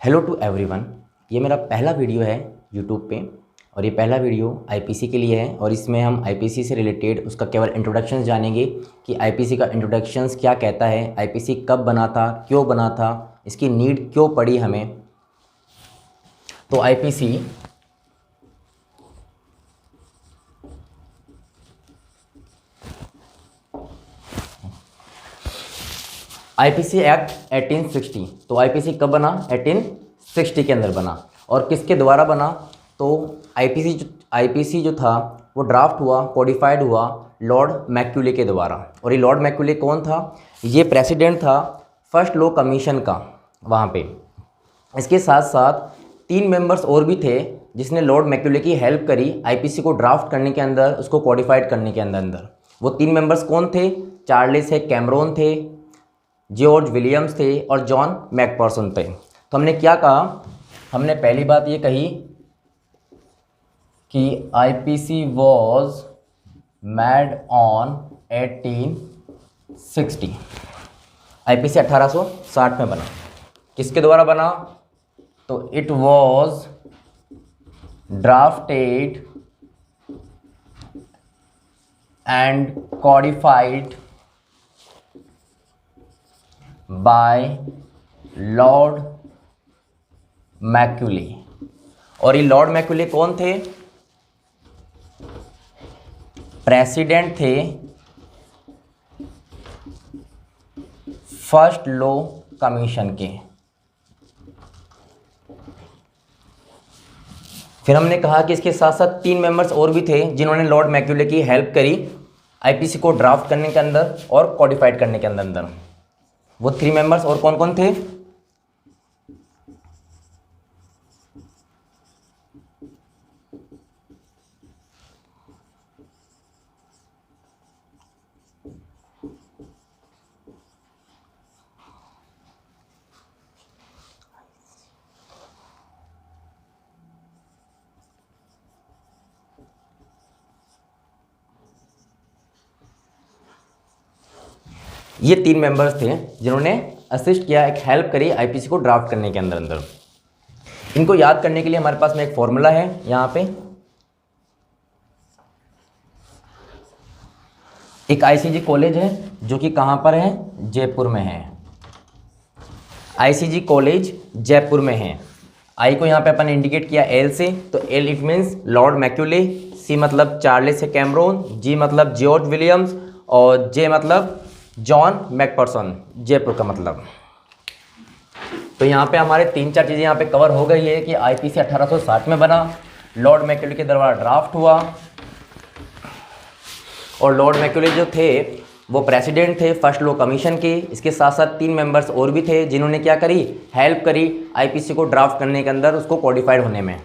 Hello to everyone. ये मेरा पहला वीडियो है यूट्यूब पे और ये पहला वीडियो आईपीसी के लिए है और इसमें हम आईपीसी से रिलेटेड उसका केवल इंट्रोडक्शन जानेंगे कि आईपीसी का इंट्रोडक्शंस क्या कहता है, आईपीसी कब बना था, क्यों बना था, इसकी नीड क्यों पड़ी हमें। तो आईपीसी एक्ट 1860। तो आईपीसी कब बना? 1860 के अंदर बना। और किसके द्वारा बना? तो आईपीसी जो था वो ड्राफ्ट हुआ, कोडिफाइड हुआ लॉर्ड मैक्यूले के द्वारा। और ये लॉर्ड मैक्यूले कौन था? ये प्रेसिडेंट था फर्स्ट लॉ कमीशन का वहाँ पे। इसके साथ साथ 3 मेंबर्स और भी थे जिसने लॉर्ड मैक्यूले की हेल्प करी आईपीसी को ड्राफ्ट करने के अंदर, उसको कोडिफाइड करने के अंदर। वो 3 मेंबर्स कौन थे? चार्ल्स कैमरोन थे, जॉर्ज विलियम्स थे और जॉन मैकफर्सन थे। तो हमने क्या कहा? हमने पहली बात ये कही कि IPC was made on 1860। IPC 1860 में बना। किसके द्वारा बना? So it was drafted and codified by Lord Macaulay. और ये लॉर्ड मैक्यूले कौन थे? प्रेसिडेंट थे फर्स्ट लॉ कमीशन के। फिर हमने कहा कि इसके साथ साथ 3 मेंबर्स और भी थे जिन्होंने लॉर्ड मैक्यूले की हेल्प करी आईपीसी को ड्राफ्ट करने के अंदर और कोडिफाइड करने के अंदर। वो 3 मेंबर्स और कौन कौन थे? ये 3 मेंबर्स थे जिन्होंने असिस्ट किया, एक हेल्प करी आईपीसी को ड्राफ्ट करने के अंदर। इनको याद करने के लिए हमारे पास में एक फॉर्मूला है यहाँ पे। एक आईसीजी कॉलेज है जो कि कहाँ पर है? जयपुर में है। आईसीजी कॉलेज जयपुर में है। आई को यहाँ पे अपन इंडिकेट किया एल से, तो L it means Lord Macaulay, C मतलब चार्ल्स कैमरोन, जी मतलब जॉर्ज विलियम्स और जे मतलब जॉन मैकफर्सन, जयपुर का मतलब। तो यहाँ पे हमारे 3-4 चीज़ें यहाँ पे कवर हो गई है कि आईपीसी 1860 में बना, लॉर्ड मैक्यूले के द्वारा ड्राफ्ट हुआ और लॉर्ड मैक्यूले जो थे वो प्रेसिडेंट थे फर्स्ट लॉ कमीशन के। इसके साथ साथ 3 मेंबर्स और भी थे जिन्होंने क्या करी? हेल्प करी आईपीसी को ड्राफ्ट करने के अंदर, उसको कोडिफाइड होने में।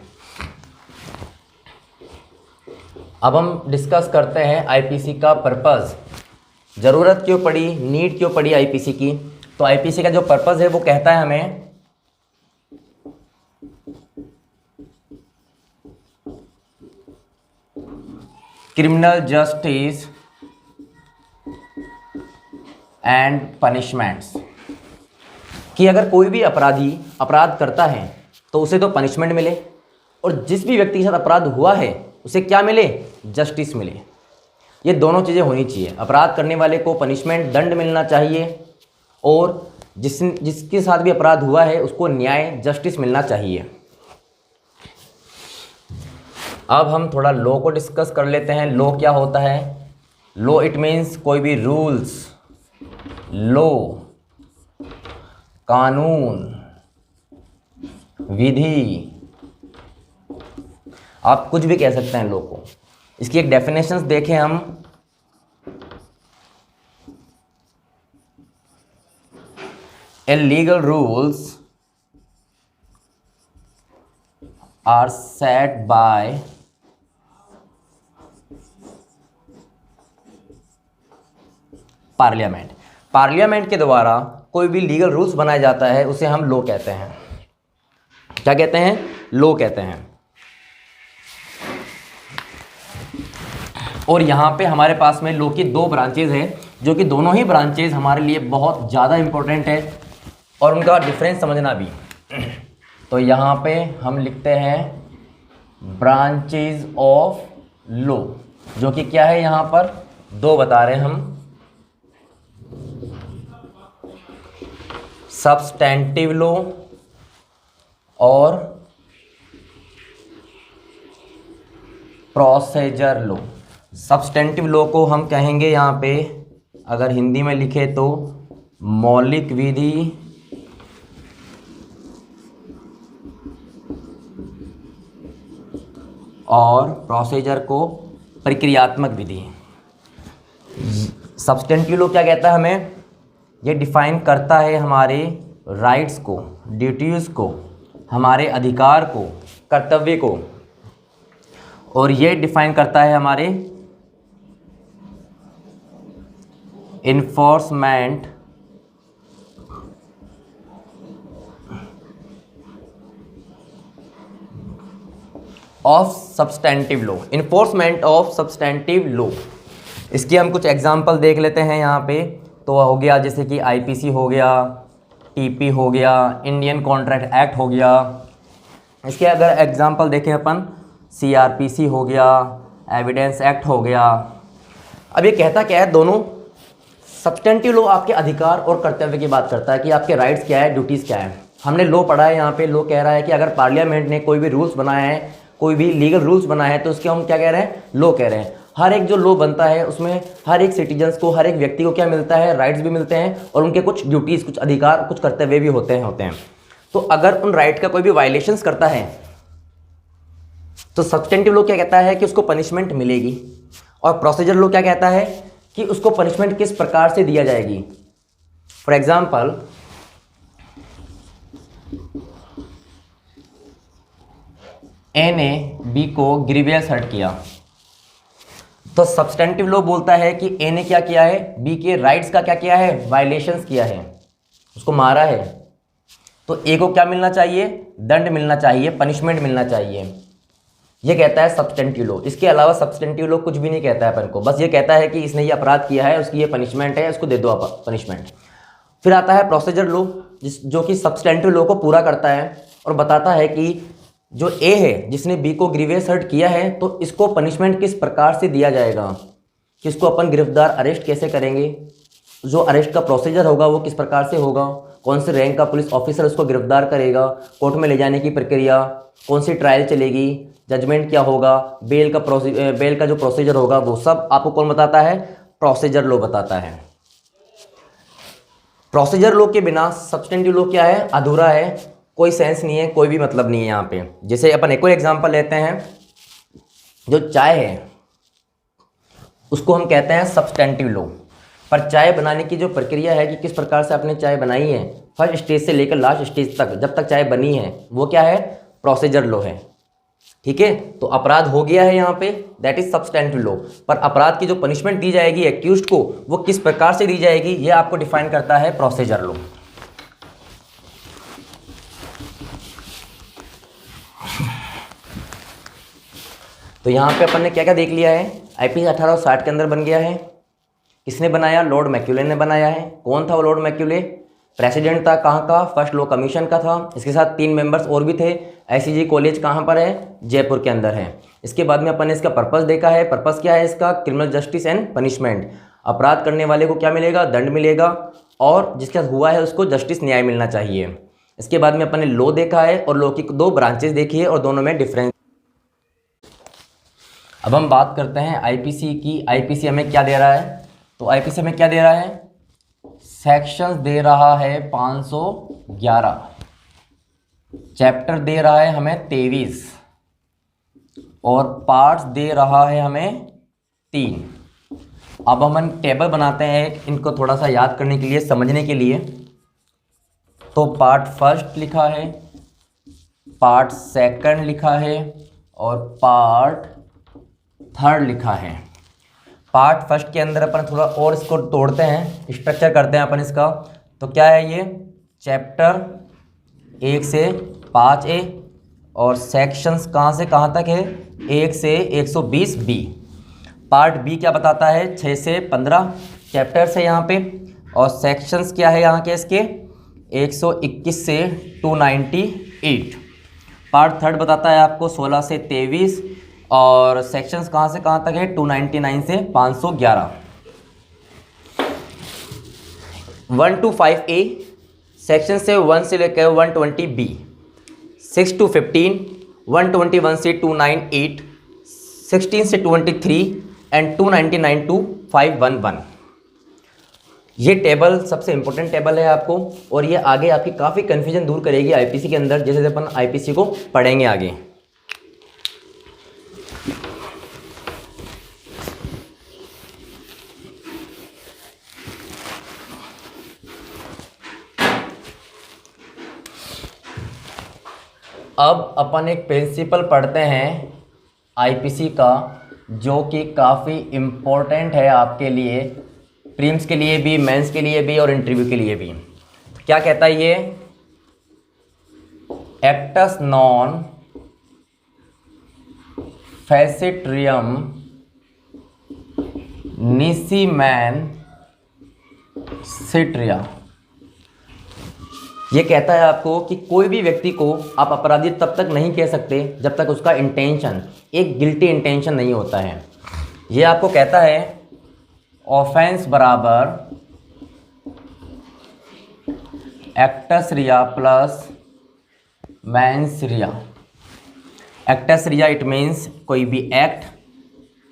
अब हम डिस्कस करते हैं आईपीसी का पर्पज़। ज़रूरत क्यों पड़ी, नीड क्यों पड़ी आईपीसी की? तो आईपीसी का जो पर्पज़ है वो कहता है हमें क्रिमिनल जस्टिस एंड पनिशमेंट्स, कि अगर कोई भी अपराधी अपराध करता है तो उसे तो पनिशमेंट मिले और जिस भी व्यक्ति के साथ अपराध हुआ है उसे क्या मिले? जस्टिस मिले। ये दोनों चीज़ें होनी चाहिए। अपराध करने वाले को पनिशमेंट, दंड मिलना चाहिए और जिसके साथ भी अपराध हुआ है उसको न्याय, जस्टिस मिलना चाहिए। अब हम थोड़ा लॉ को डिस्कस कर लेते हैं। लॉ क्या होता है? लॉ इट मीन्स कोई भी रूल्स, लॉ कानून, विधि, आप कुछ भी कह सकते हैं लॉ को। इसकी एक डेफिनेशंस देखें हम। Legal rules are set by Parliament. Parliament के द्वारा कोई भी लीगल रूल्स बनाया जाता है उसे हम लॉ कहते हैं। क्या कहते हैं? लॉ कहते हैं। और यहाँ पे हमारे पास में लॉ की 2 ब्रांचेज हैं जो कि दोनों ही ब्रांचेज हमारे लिए बहुत ज़्यादा इम्पोर्टेंट है और उनका डिफरेंस समझना भी। तो यहाँ पे हम लिखते हैं ब्रांचेज ऑफ लॉ, जो कि क्या है यहाँ पर दो बता रहे हैं हम, सब्सटेंटिव लॉ और प्रोसीजर लॉ। सब्सटेंटिव लॉ को हम कहेंगे यहाँ पे, अगर हिंदी में लिखे तो मौलिक विधि और प्रोसीजर को प्रक्रियात्मक विधि। सब्सटेंटिव लॉ क्या कहता है हमें, ये डिफाइन करता है हमारे राइट्स को, ड्यूटीज़ को, हमारे अधिकार को, कर्तव्य को, और ये डिफाइन करता है हमारे enforcement of substantive law, enforcement of substantive law. इसकी हम कुछ एग्जांपल देख लेते हैं यहाँ पे। तो हो गया जैसे कि आईपीसी हो गया, टीपी हो गया, इंडियन कॉन्ट्रैक्ट एक्ट हो गया। इसके अगर एग्जांपल देखें अपन, सीआरपीसी हो गया, एविडेंस एक्ट हो गया। अब ये कहता क्या है, दोनों सब्सटेंटिव लॉ आपके अधिकार और कर्तव्य की बात करता है कि आपके राइट्स क्या है, ड्यूटीज़ क्या है। हमने लॉ पढ़ा है, यहाँ पे लॉ कह रहा है कि अगर पार्लियामेंट ने कोई भी रूल्स बनाए हैं, कोई भी लीगल रूल्स बनाए हैं, तो उसके हम क्या कह रहे हैं, लॉ कह रहे हैं। हर एक जो लॉ बनता है उसमें हर एक सिटीजन्स को, हर एक व्यक्ति को क्या मिलता है, राइट्स भी मिलते हैं और उनके कुछ ड्यूटीज़, कुछ अधिकार, कुछ कर्तव्य भी होते हैं। तो अगर उन राइट का कोई भी वायलेशंस करता है तो सब्सटेंटिव लॉ क्या कहता है कि उसको पनिशमेंट मिलेगी, और प्रोसीजर लॉ क्या कहता है कि उसको पनिशमेंट किस प्रकार से दिया जाएगी। फॉर एग्जाम्पल, ए ने बी को ग्रीवियस हर्ट किया, तो सब्सटेंटिव लॉ बोलता है कि ए ने क्या किया है, बी के राइट्स का क्या किया है, वायलेशंस किया है, उसको मारा है। तो ए को क्या मिलना चाहिए, दंड मिलना चाहिए, पनिशमेंट मिलना चाहिए। ये कहता है सब्सटेंटिव लॉ। इसके अलावा सब्सटेंटिव लॉ कुछ भी नहीं कहता है अपन को, बस ये कहता है कि इसने ये अपराध किया है, उसकी ये पनिशमेंट है, उसको दे दो आप पनिशमेंट। फिर आता है प्रोसीजर लॉ, जो कि सब्सटेंटिव लॉ को पूरा करता है और बताता है कि जो ए है, जिसने बी को ग्रीवियस हर्ट किया है, तो इसको पनिशमेंट किस प्रकार से दिया जाएगा, कि इसको अपन गिरफ्तार, अरेस्ट कैसे करेंगे, जो अरेस्ट का प्रोसीजर होगा वो किस प्रकार से होगा, कौन से रैंक का पुलिस ऑफिसर उसको गिरफ्तार करेगा, कोर्ट में ले जाने की प्रक्रिया, कौन सी ट्रायल चलेगी, जजमेंट क्या होगा, बेल का जो प्रोसीजर होगा, वो सब आपको कौन बताता है, प्रोसीजर लॉ बताता है। प्रोसीजर लॉ के बिना सब्सटेंटिव लॉ क्या है, अधूरा है, कोई सेंस नहीं है, कोई भी मतलब नहीं है यहाँ पे। जैसे अपन एक और एग्जांपल लेते हैं, जो चाय है उसको हम कहते हैं सब्सटेंटिव लॉ, पर चाय बनाने की जो प्रक्रिया है कि किस प्रकार से आपने चाय बनाई है, फर्स्ट स्टेज से लेकर लास्ट स्टेज तक, जब तक चाय बनी है, वो क्या है, प्रोसीजर लॉ है। ठीक है, तो अपराध हो गया है यहाँ पे, दैट इज सब्सटेंटिव लॉ। पर अपराध की जो पनिशमेंट दी जाएगी एक्यूज्ड को, वो किस प्रकार से दी जाएगी, ये आपको डिफाइन करता है प्रोसीजर लॉ। तो यहाँ पे अपन ने क्या क्या देख लिया है, आईपीसी 1860 के अंदर बन गया है। किसने बनाया, लॉर्ड मैक्यूले ने बनाया है। कौन था वो लॉर्ड मैक्यूले, प्रेसिडेंट था, कहाँ का, फर्स्ट लॉ कमीशन का था। इसके साथ 3 मेंबर्स और भी थे। आईसीजे कॉलेज कहाँ पर है, जयपुर के अंदर है। इसके बाद में अपन ने इसका पर्पस देखा है। पर्पस क्या है इसका, क्रिमिनल जस्टिस एंड पनिशमेंट। अपराध करने वाले को क्या मिलेगा, दंड मिलेगा, और जिसका हुआ है उसको जस्टिस, न्याय मिलना चाहिए। इसके बाद में अपन ने लॉ देखा है और लॉ की 2 ब्रांचेस देखी है और दोनों में डिफरेंस। अब हम बात करते हैं आईपीसी की। आईपीसी हमें क्या दे रहा है, तो आईपीसी हमें क्या दे रहा है, सेक्शंस दे रहा है 511, चैप्टर दे रहा है हमें 23, और पार्ट्स दे रहा है हमें 3। अब हम टेबल बनाते हैं इनको थोड़ा सा याद करने के लिए, समझने के लिए। तो पार्ट फर्स्ट लिखा है, पार्ट सेकंड लिखा है, और पार्ट थर्ड लिखा है। पार्ट फर्स्ट के अंदर अपन थोड़ा और इसको तोड़ते हैं, स्ट्रक्चर करते हैं अपन इसका। तो क्या है ये, चैप्टर 1 से 5A, और सेक्शंस कहाँ से कहाँ तक है, 1 से 120B। पार्ट बी क्या बताता है, 6 से 15 चैप्टर्स है यहाँ पे, और सेक्शंस क्या है यहाँ के इसके, 121 से 290 8। पार्ट थर्ड बताता है आपको 16 से 23 और सेक्शंस कहाँ से कहाँ तक है 299 से 511। 1 to 5A सेक्शन से 1 से लेकर 120B। 6 to 15 121 से 298, 16 से 23 एंड 299 to 511। ये टेबल सबसे इम्पोर्टेंट टेबल है आपको और ये आगे आपकी काफ़ी कन्फ्यूजन दूर करेगी आईपीसी के अंदर, जैसे अपन आईपीसी को पढ़ेंगे आगे। अब अपन एक प्रिंसिपल पढ़ते हैं आईपीसी का जो कि काफ़ी इम्पोर्टेंट है आपके लिए, प्रीम्स के लिए भी, मेंस के लिए भी और इंटरव्यू के लिए भी। क्या कहता है ये? एक्टस नॉन फैसिट्रियम निसीमैन सिट्रिया। ये कहता है आपको कि कोई भी व्यक्ति को आप अपराधी तब तक नहीं कह सकते जब तक उसका इंटेंशन एक गिल्टी इंटेंशन नहीं होता है। ये आपको कहता है ऑफेंस बराबर actus rea plus mens rea. Actus rea it means कोई भी एक्ट,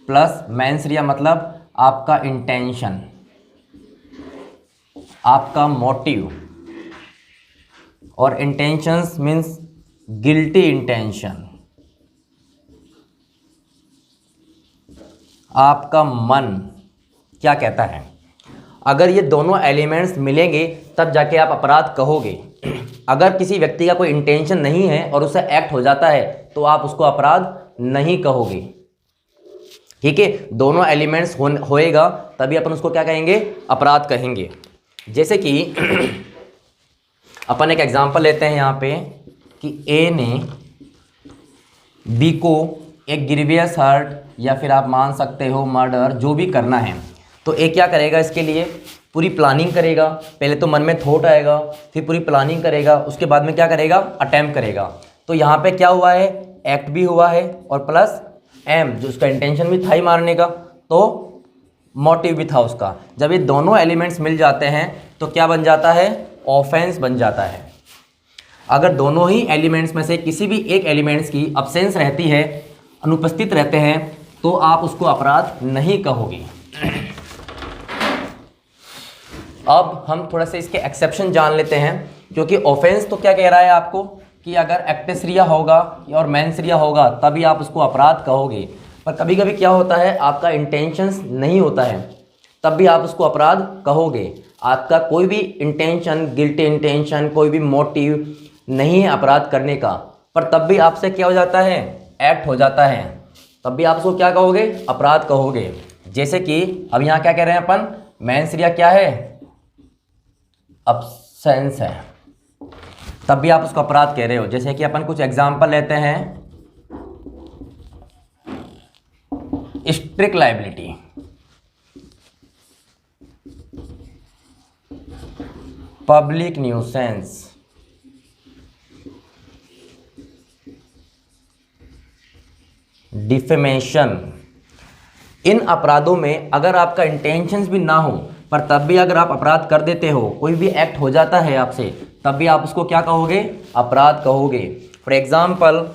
प्लस मेंस रिया मतलब आपका इंटेंशन, आपका मोटिव, और इंटेंशंस मीन्स गिल्टी इंटेंशन, आपका मन क्या कहता है। अगर ये दोनों एलिमेंट्स मिलेंगे तब जाके आप अपराध कहोगे। अगर किसी व्यक्ति का कोई इंटेंशन नहीं है और उसे एक्ट हो जाता है तो आप उसको अपराध नहीं कहोगे। ठीक है, दोनों एलिमेंट्स होएगा तभी अपन उसको क्या कहेंगे? अपराध कहेंगे। जैसे कि अपन एक एग्जांपल लेते हैं यहाँ पे कि ए ने बी को एक ग्रीवियस हर्ट या फिर आप मान सकते हो मर्डर जो भी करना है, तो ए क्या करेगा? इसके लिए पूरी प्लानिंग करेगा। पहले तो मन में थॉट आएगा, फिर पूरी प्लानिंग करेगा, उसके बाद में क्या करेगा? अटेम्प्ट करेगा। तो यहाँ पे क्या हुआ है? एक्ट भी हुआ है और प्लस एम जो उसका इंटेंशन भी था ही मारने का, तो मोटिव भी था उसका। जब ये दोनों एलिमेंट्स मिल जाते हैं तो क्या बन जाता है? ऑफेंस बन जाता है। अगर दोनों ही एलिमेंट्स में से किसी भी एक एलिमेंट्स की अब्सेंस रहती है, अनुपस्थित रहते हैं, तो आप उसको अपराध नहीं कहोगे। अब हम थोड़ा सा इसके एक्सेप्शन जान लेते हैं, क्योंकि ऑफेंस तो क्या कह रहा है आपको कि अगर एक्टस रिया होगा और मेंस रिया होगा तभी आप उसको अपराध कहोगे। पर कभी कभी क्या होता है, आपका इंटेंशंस नहीं होता है तब भी आप उसको अपराध कहोगे। आपका कोई भी इंटेंशन, गिल्टी इंटेंशन, कोई भी मोटिव नहीं है अपराध करने का, पर तब भी आपसे क्या हो जाता है? एक्ट हो जाता है, तब भी आप उसको क्या कहोगे? अपराध कहोगे। जैसे कि अब यहाँ क्या कह रहे हैं अपन? मेंस रिया क्या है? अब्सेंस है, तब भी आप उसको अपराध कह रहे हो। जैसे कि अपन कुछ एग्जाम्पल लेते हैं। Strict liability, public nuisance, defamation. इन अपराधों में अगर आपका इंटेंशंस भी ना हो पर तब भी अगर आप अपराध कर देते हो, कोई भी एक्ट हो जाता है आपसे, तब भी आप उसको क्या कहोगे? अपराध कहोगे। फॉर एग्जाम्पल,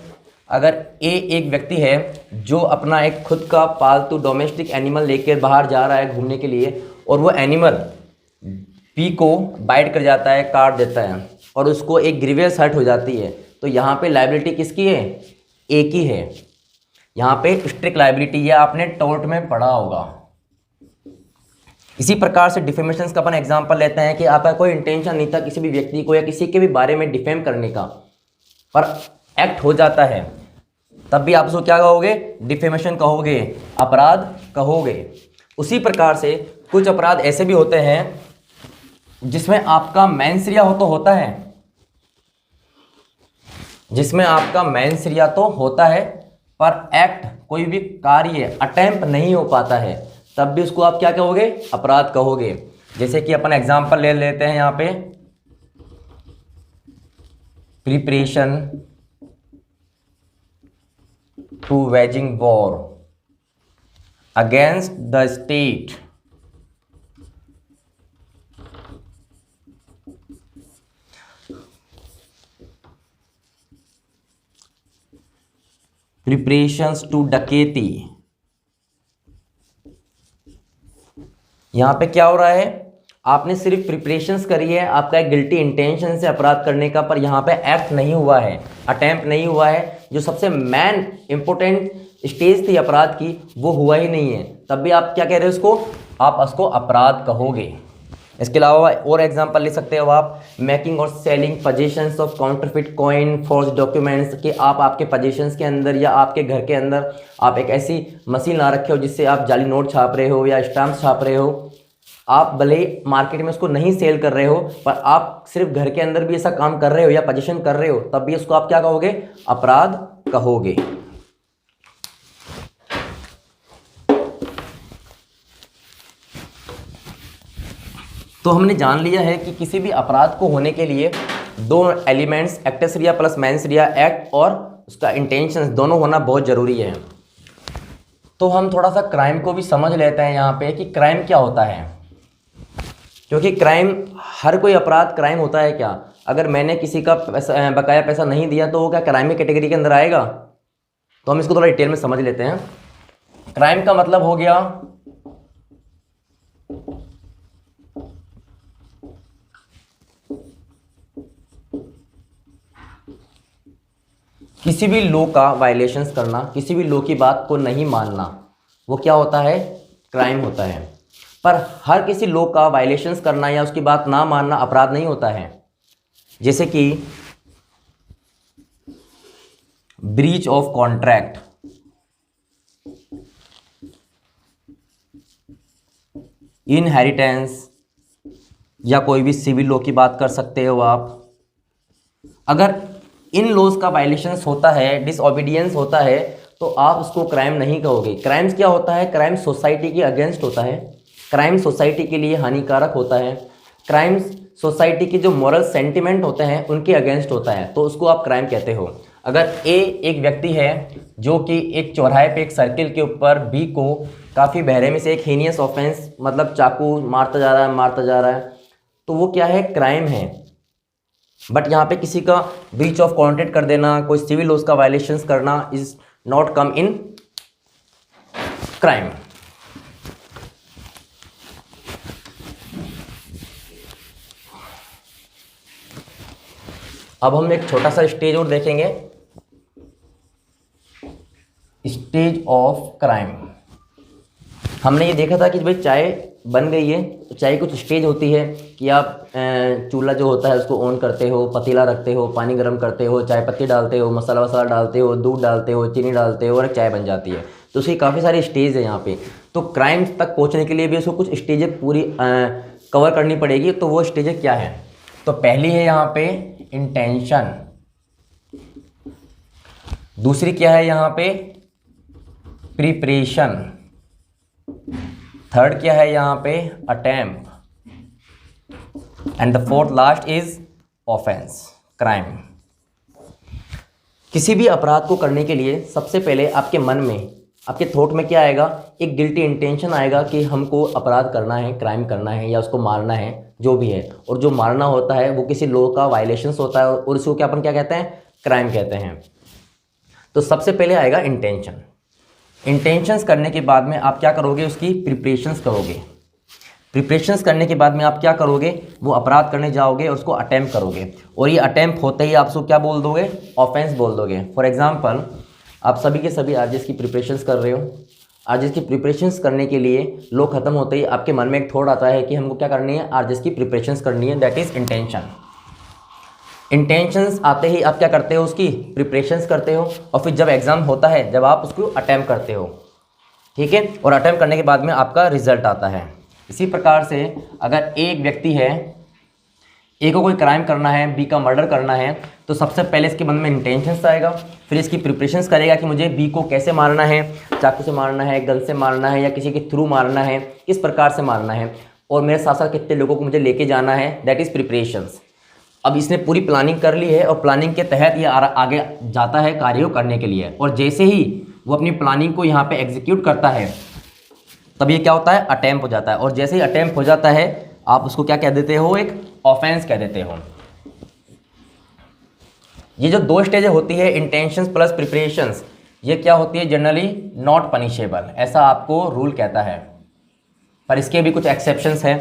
अगर ए एक व्यक्ति है जो अपना एक खुद का पालतू डोमेस्टिक एनिमल लेकर बाहर जा रहा है घूमने के लिए, और वो एनिमल बी को बाइट कर जाता है, काट देता है, और उसको एक ग्रीवियस हर्ट हो जाती है, तो यहाँ पे लायबिलिटी किसकी है? ए की है। यहाँ पे स्ट्रिक्ट लायबिलिटी, ये आपने टोर्ट में पढ़ा होगा। इसी प्रकार से डिफेमेशन का अपन एग्जांपल लेते हैं कि आपका कोई इंटेंशन नहीं था किसी भी व्यक्ति को या किसी के भी बारे में डिफेम करने का, पर एक्ट हो जाता है, तब भी आप उसको क्या कहोगे? डिफेमेशन कहोगे, अपराध कहोगे। उसी प्रकार से कुछ अपराध ऐसे भी होते हैं जिसमें आपका मेंस रिया हो तो होता है, जिसमें आपका मेंस रिया तो होता है पर एक्ट, कोई भी कार्य अटेम्प्ट नहीं हो पाता है, तब भी उसको आप क्या कहोगे? अपराध कहोगे। जैसे कि अपन एग्जांपल ले लेते हैं यहाँ पे, preparation to waging war against the state preparations to डकैती। यहां पे क्या हो रहा है, आपने सिर्फ प्रिपरेशंस करी है, आपका एक गिल्टी इंटेंशन से अपराध करने का, पर यहाँ पे एक्ट नहीं हुआ है, अटेम्प्ट नहीं हुआ है। जो सबसे मेन इंपॉर्टेंट स्टेज थी अपराध की वो हुआ ही नहीं है, तब भी आप क्या कह रहे हो उसको, आप उसको अपराध कहोगे। इसके अलावा और एग्जांपल ले सकते हो आप, मेकिंग और selling positions of counterfeit coin forge documents, कि आप आपके पोजीशंस के अंदर या आपके घर के अंदर आप एक ऐसी मशीन ला रखे हो जिससे आप जाली नोट छाप रहे हो या स्टाम्प छाप रहे हो। आप भले मार्केट में उसको नहीं सेल कर रहे हो, पर आप सिर्फ घर के अंदर भी ऐसा काम कर रहे हो या पोजीशन कर रहे हो, तब भी उसको आप क्या कहोगे, अपराध कहोगे। तो हमने जान लिया है कि किसी भी अपराध को होने के लिए दो elements, acts rea plus mens रिया, एक्ट और उसका इंटेंशन दोनों होना बहुत ज़रूरी है। तो हम थोड़ा सा क्राइम को भी समझ लेते हैं यहाँ पे कि क्राइम क्या होता है, क्योंकि क्राइम, हर कोई अपराध क्राइम होता है क्या? अगर मैंने किसी का पैसा, बकाया पैसा नहीं दिया तो वो क्या क्राइम की कैटेगरी के अंदर आएगा? तो हम इसको थोड़ा डिटेल में समझ लेते हैं। क्राइम का मतलब हो गया किसी भी लॉ का वायलेशंस करना, किसी भी लॉ की बात को नहीं मानना, वो क्या होता है, क्राइम होता है। पर हर किसी लॉ का वायलेशंस करना या उसकी बात ना मानना अपराध नहीं होता है। जैसे कि ब्रीच ऑफ कॉन्ट्रैक्ट, इनहेरिटेंस, या कोई भी सिविल लॉ की बात कर सकते हो आप। अगर इन लॉज का वायलेशंस होता है, डिसओबीडियंस होता है, तो आप उसको क्राइम नहीं कहोगे। क्राइम्स क्या होता है, क्राइम सोसाइटी के अगेंस्ट होता है, क्राइम सोसाइटी के लिए हानिकारक होता है, क्राइम्स सोसाइटी के जो मॉरल सेंटिमेंट होते हैं उनके अगेंस्ट होता है, तो उसको आप क्राइम कहते हो। अगर ए एक व्यक्ति है जो कि एक चौराहे पे एक सर्किल के ऊपर बी को काफ़ी बहरे में से एक हीनियस ऑफेंस, मतलब चाकू मारता जा रहा है, तो वो क्या है, क्राइम है। बट यहाँ पे किसी का ब्रीच ऑफ कॉन्ट्रैक्ट कर देना, कोई सिविल लॉज का वायलेशंस करना is not come in crime. अब हम एक छोटा सा स्टेज और देखेंगे, स्टेज ऑफ क्राइम। हमने ये देखा था कि भाई चाय बन गई है, तो चाय कुछ स्टेज होती है कि आप चूल्हा जो होता है उसको ऑन करते हो, पतीला रखते हो, पानी गर्म करते हो, चाय पत्ती डालते हो, मसाला वसाला डालते हो, दूध डालते हो, चीनी डालते हो और एक चाय बन जाती है। तो उसकी काफ़ी सारी स्टेज है यहाँ पे। तो क्राइम तक पहुँचने के लिए भी उसको कुछ स्टेजें पूरी कवर करनी पड़ेगी। तो वो स्टेजें क्या है, तो पहली है यहाँ पे इंटेंशन, दूसरी क्या है यहाँ पे प्रिपरेशन, थर्ड क्या है यहाँ पे attempt, and the fourth last is offence, crime. किसी भी अपराध को करने के लिए सबसे पहले आपके मन में, आपके थॉट में क्या आएगा, एक गिल्टी इंटेंशन आएगा कि हमको अपराध करना है, क्राइम करना है या उसको मारना है, जो भी है। और जो मारना होता है वो किसी लॉ का वायलेशंस होता है और इसको क्या अपन क्या कहते हैं, क्राइम कहते हैं। तो सबसे पहले आएगा इंटेंशन। इंटेंशंस करने के बाद में आप क्या करोगे, उसकी प्रिपरेशंस करोगे। प्रिपरेशंस करने के बाद में आप क्या करोगे, वो अपराध करने जाओगे और उसको अटेम्प्ट करोगे। और ये अटेम्प्ट होते ही आप उसको क्या बोल दोगे, ऑफेंस बोल दोगे। फॉर एग्जांपल, आप सभी के सभी आरजेएस की प्रिपरेशंस कर रहे हो। आरजेएस की प्रिपरेशंस करने के लिए लॉ खत्म होते ही आपके मन में एक थॉट आता है कि हमको क्या करनी है, आरजेएस की प्रिपरेशंस करनी है, दैट इज़ इंटेंशन। इंटेंशंस आते ही आप क्या करते हो, उसकी प्रिपरेशंस करते हो, और फिर जब एग्ज़ाम होता है जब आप उसको अटेम्प्ट करते हो, ठीक है। और अटेम्प्ट करने के बाद में आपका रिजल्ट आता है। इसी प्रकार से अगर एक व्यक्ति है, ए को कोई क्राइम करना है, बी का मर्डर करना है, तो सबसे पहले इसके मन में इंटेंशंस आएगा, फिर इसकी प्रिपरेशंस करेगा कि मुझे बी को कैसे मारना है, चाकू से मारना है, गन से मारना है या किसी के थ्रू मारना है, किस प्रकार से मारना है, और मेरे साथ साथ कितने लोगों को मुझे लेके जाना है, दैट इज़ प्रिपरेशंस। अब इसने पूरी प्लानिंग कर ली है और प्लानिंग के तहत ये आगे जाता है कार्यों करने के लिए, और जैसे ही वो अपनी प्लानिंग को यहाँ पे एग्जीक्यूट करता है तब ये क्या होता है, अटेम्प्ट हो जाता है। और जैसे ही अटेम्प्ट हो जाता है आप उसको क्या कह देते हो, एक ऑफेंस कह देते हो। ये जो दो स्टेज होती है, इंटेंशंस प्लस प्रिपरेशंस, ये क्या होती है, जनरली नॉट पनिशेबल, ऐसा आपको रूल कहता है। पर इसके भी कुछ एक्सेप्शंस हैं,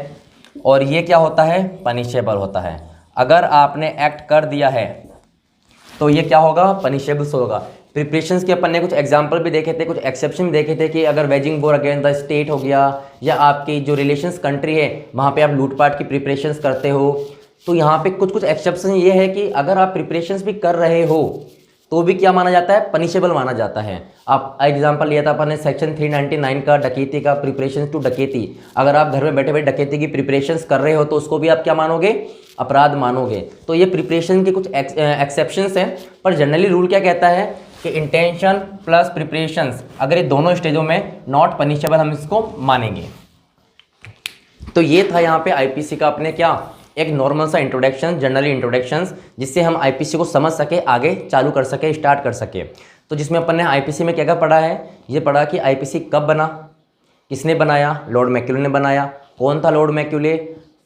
और ये क्या होता है, पनिशेबल होता है। अगर आपने एक्ट कर दिया है तो ये क्या होगा, पनिशेबल होगा। प्रिपरेशंस के अपन ने कुछ एग्जांपल भी देखे थे, कुछ एक्सेप्शन भी देखे थे कि अगर waging war against the state हो गया, या आपकी जो रिलेशंस कंट्री है वहाँ पे आप लूटपाट की प्रिपरेशंस करते हो, तो यहाँ पे कुछ कुछ एक्सेप्शन ये है कि अगर आप प्रिपरेशंस भी कर रहे हो तो भी क्या माना जाता है, पनिशेबल माना जाता है। आप एग्जांपल लिया था अपन ने सेक्शन 399 का, डकैती का, प्रिपरेशन टू डकैती। अगर आप घर में बैठे बैठे डकैती की प्रिपरेशंस कर रहे हो तो उसको भी आप क्या मानोगे, अपराध मानोगे। तो ये प्रिपरेशन के कुछ एक्सेप्शंस हैं, पर जनरली रूल क्या कहता है कि इंटेंशन प्लस प्रिपरेशंस, अगर ये दोनों स्टेजों में नॉट पनिशेबल हम इसको मानेंगे। तो ये था यहाँ पे आईपीसी का अपने क्या, एक नॉर्मल सा इंट्रोडक्शन, जनरली इंट्रोडक्शंस, जिससे हम आईपीसी को समझ सके, आगे चालू कर सके, स्टार्ट कर सके। तो जिसमें अपन ने आईपीसी में क्या क्या पढ़ा है, ये पढ़ा कि आईपीसी कब बना, किसने बनाया, लॉर्ड मैक्यूले ने बनाया। कौन था लॉर्ड मैक्यूले,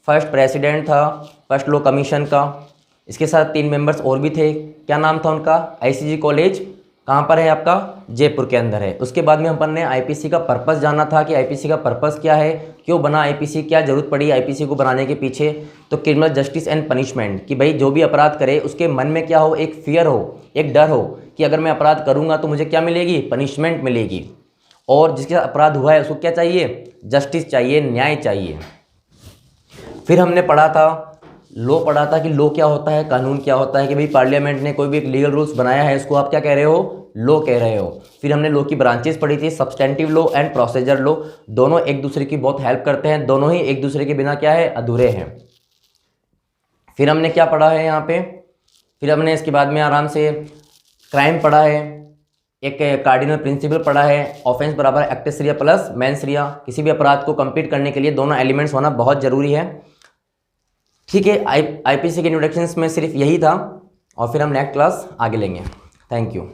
फर्स्ट प्रेसिडेंट था फर्स्ट लॉ कमीशन का। इसके साथ 3 मेंबर्स और भी थे, क्या नाम था उनका, आईसीजी कॉलेज कहाँ पर है आपका, जयपुर के अंदर है। उसके बाद में अपन ने आईपीसी का पर्पस जाना था कि आईपीसी का पर्पस क्या है, क्यों बना आईपीसी, क्या जरूरत पड़ी आईपीसी को बनाने के पीछे। तो क्रिमिनल जस्टिस एंड पनिशमेंट, कि भाई जो भी अपराध करे उसके मन में क्या हो, एक फियर हो, एक डर हो कि अगर मैं अपराध करूँगा तो मुझे क्या मिलेगी, पनिशमेंट मिलेगी। और जिसके अपराध हुआ है उसको क्या चाहिए, जस्टिस चाहिए, न्याय चाहिए। फिर हमने पढ़ा था, लॉ पढ़ा था कि लॉ क्या होता है, कानून क्या होता है, कि भाई पार्लियामेंट ने कोई भी एक लीगल रूल्स बनाया है उसको आप क्या कह रहे हो, लॉ कह रहे हो। फिर हमने लॉ की ब्रांचेस पढ़ी थी, substantive law and procedure law, दोनों एक दूसरे की बहुत हेल्प करते हैं, दोनों ही एक दूसरे के बिना क्या है, अधूरे हैं। फिर हमने क्या पढ़ा है यहाँ पे, फिर हमने इसके बाद में आराम से क्राइम पढ़ा है, एक कार्डिनल प्रिंसिपल पढ़ा है, ऑफेंस बराबर एक्टिस रिया प्लस मेंस रिया। किसी भी अपराध को कंप्लीट करने के लिए दोनों एलिमेंट्स होना बहुत ज़रूरी है। ठीक है, आईपीसी के इंट्रोडक्शंस में सिर्फ यही था, और फिर हम नेक्स्ट क्लास आगे लेंगे। Thank you.